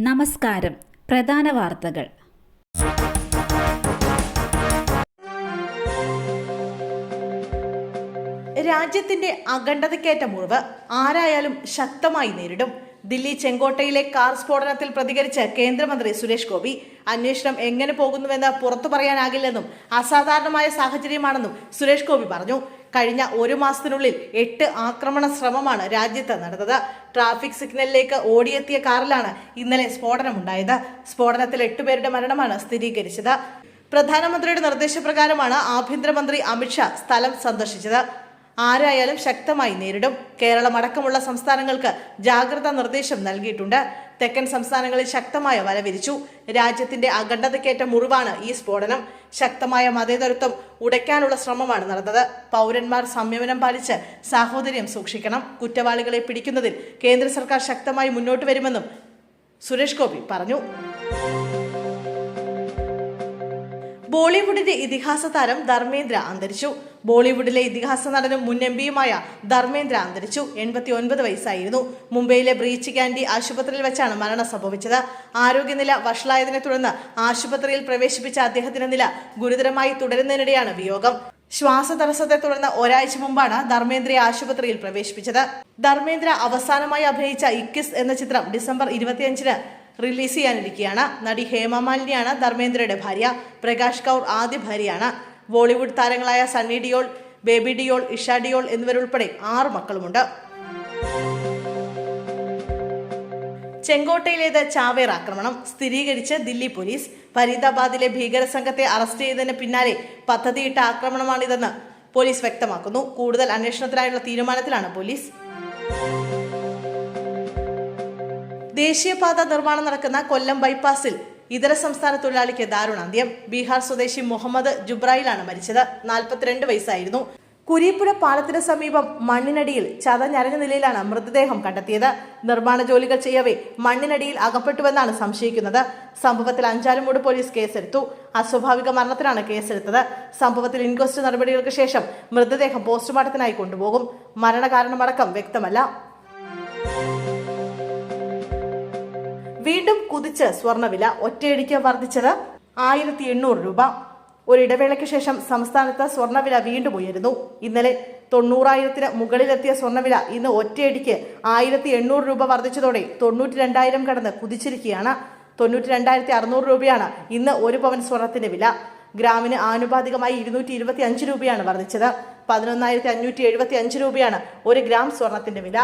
നമസ്കാരം. പ്രധാന വാർത്തകൾ. രാജ്യത്തിന്റെ അഖണ്ഡതയ്ക്കേറ്റ മുറിവ് ആരായാലും ശക്തമായി നേരിടും. ദില്ലി ചെങ്കോട്ടയിലെ കാർ സ്ഫോടനത്തിൽ പ്രതികരിച്ച് കേന്ദ്രമന്ത്രി സുരേഷ് ഗോപി അന്വേഷണം എങ്ങനെ പോകുന്നുവെന്ന് പുറത്തു പറയാനാകില്ലെന്നും അസാധാരണമായ സാഹചര്യമാണെന്നും സുരേഷ് ഗോപി പറഞ്ഞു. കഴിഞ്ഞ ഒരു മാസത്തിനുള്ളിൽ 8 ആക്രമണ ശ്രമമാണ് രാജ്യത്ത് നടന്നത്. ട്രാഫിക് സിഗ്നലിലേക്ക് ഓടിയെത്തിയ കാറിലാണ് ഇന്നലെ സ്ഫോടനമുണ്ടായത്. സ്ഫോടനത്തിൽ 8 പേരുടെ മരണമാണ് സ്ഥിരീകരിച്ചത്. പ്രധാനമന്ത്രിയുടെ നിർദ്ദേശപ്രകാരമാണ് ആഭ്യന്തരമന്ത്രി അമിത്ഷാ സ്ഥലം സന്ദർശിച്ചത്. ആരായാലും ശക്തമായി നേരിടും. കേരളമടക്കമുള്ള സംസ്ഥാനങ്ങൾക്ക് ജാഗ്രതാ നിർദ്ദേശം നൽകിയിട്ടുണ്ട്. തെക്കൻ സംസ്ഥാനങ്ങളിൽ ശക്തമായ വല വിരിച്ചു. രാജ്യത്തിന്റെ അഖണ്ഡതയ്ക്കേറ്റ മുറിവാണ് ഈ സ്ഫോടനം. ശക്തമായ മതേതരത്വം ഉടയ്ക്കാനുള്ള ശ്രമമാണ് നടന്നത്. പൗരന്മാർ സംയമനം പാലിച്ച് സാഹോദര്യം സൂക്ഷിക്കണം. കുറ്റവാളികളെ പിടിക്കുന്നതിൽ കേന്ദ്ര സർക്കാർ ശക്തമായി മുന്നോട്ട് വരുമെന്നും സുരേഷ് ഗോപി പറഞ്ഞു. ബോളിവുഡിന്റെ ഇതിഹാസ താരം ധർമ്മേന്ദ്ര അന്തരിച്ചു. ബോളിവുഡിലെ ഇതിഹാസ നടനും മുൻ എംപിയുമായ ധർമ്മേന്ദ്ര അന്തരിച്ചു. 89 വയസ്സായിരുന്നു. മുംബൈയിലെ ബ്രീച്ച് കാൻഡി ആശുപത്രിയിൽ വെച്ചാണ് മരണം സംഭവിച്ചത്. ആരോഗ്യനില വഷളായതിനെ തുടർന്ന് ആശുപത്രിയിൽ പ്രവേശിപ്പിച്ച അദ്ദേഹത്തിന്റെ നില ഗുരുതരമായി തുടരുന്നതിനിടെയാണ് വിയോഗം. ശ്വാസതടസ്സത്തെ തുടർന്ന് ഒരാഴ്ച മുമ്പാണ് ധർമ്മേന്ദ്രയെ ആശുപത്രിയിൽ പ്രവേശിപ്പിച്ചത്. ധർമ്മേന്ദ്ര അവസാനമായി അഭിനയിച്ച ഇക്കിസ് എന്ന ചിത്രം ഡിസംബർ 25-ന് റിലീസ് ചെയ്യാനിരിക്കുകയാണ്. നടി ഹേമ മാലിനിയാണ് ധർമ്മേന്ദ്രയുടെ ഭാര്യ. പ്രകാശ് കൗർ ആദ്യ ഭാര്യയാണ്. ബോളിവുഡ് താരങ്ങളായ സണ്ണി ഡിയോൾ, ബേബി ഡിയോൾ, ഇഷ ഡിയോൾ എന്നിവരുൾപ്പെടെ 6 മക്കളുമുണ്ട്. ചെങ്കോട്ടയിലേത് ചാവേർ ആക്രമണം സ്ഥിരീകരിച്ച് ദില്ലി പോലീസ്. ഫരീദാബാദിലെ ഭീകര സംഘത്തെ അറസ്റ്റ് ചെയ്തതിന് പിന്നാലെ പദ്ധതിയിട്ട ആക്രമണമാണിതെന്ന് പോലീസ് വ്യക്തമാക്കുന്നു. കൂടുതൽ അന്വേഷണത്തിനായുള്ള തീരുമാനത്തിലാണ് പോലീസ്. ദേശീയപാത നിർമ്മാണം നടക്കുന്ന കൊല്ലം ബൈപ്പാസിൽ ഇതര സംസ്ഥാന തൊഴിലാളിക്ക് ദാരുണാന്ത്യം. ബീഹാർ സ്വദേശി മുഹമ്മദ് ജുബ്രായിലാണ് മരിച്ചത്. 42 വയസ്സായിരുന്നു. കുരീപ്പുഴ പാലത്തിന് സമീപം മണ്ണിനടിയിൽ ചതഞ്ഞരഞ്ഞ നിലയിലാണ് മൃതദേഹം കണ്ടെത്തിയത്. നിർമ്മാണ ജോലികൾ ചെയ്യവേ മണ്ണിനടിയിൽ അകപ്പെട്ടുവെന്നാണ് സംശയിക്കുന്നത്. സംഭവത്തിൽ അഞ്ചാലുമൂട് പോലീസ് കേസെടുത്തു. അസ്വാഭാവിക മരണത്തിനാണ് കേസെടുത്തത്. സംഭവത്തിൽ ഇൻക്വസ്റ്റ് നടപടികൾക്ക് ശേഷം മൃതദേഹം പോസ്റ്റ്മോർട്ടത്തിനായി കൊണ്ടുപോകും. മരണകാരണമടക്കം വ്യക്തമല്ല. വീണ്ടും കുതിച്ച് സ്വർണ്ണവില. ഒറ്റയടിക്ക് വർദ്ധിച്ചത് 1800 രൂപ. ഒരിടവേളയ്ക്ക് ശേഷം സംസ്ഥാനത്ത് സ്വർണ്ണവില വീണ്ടും ഉയരുന്നു. ഇന്നലെ 90,000-ന് മുകളിലെത്തിയ സ്വർണ്ണവില ഇന്ന് ഒറ്റയടിക്ക് 1800 രൂപ വർദ്ധിച്ചതോടെ 92,000 കടന്ന് കുതിച്ചിരിക്കുകയാണ്. 92,600 രൂപയാണ് ഇന്ന് 1 പവൻ സ്വർണത്തിന്റെ വില. ഗ്രാമിന് ആനുപാതികമായി 225 രൂപയാണ് വർദ്ധിച്ചത്. 11,575 രൂപയാണ് 1 ഗ്രാം സ്വർണത്തിന്റെ വില.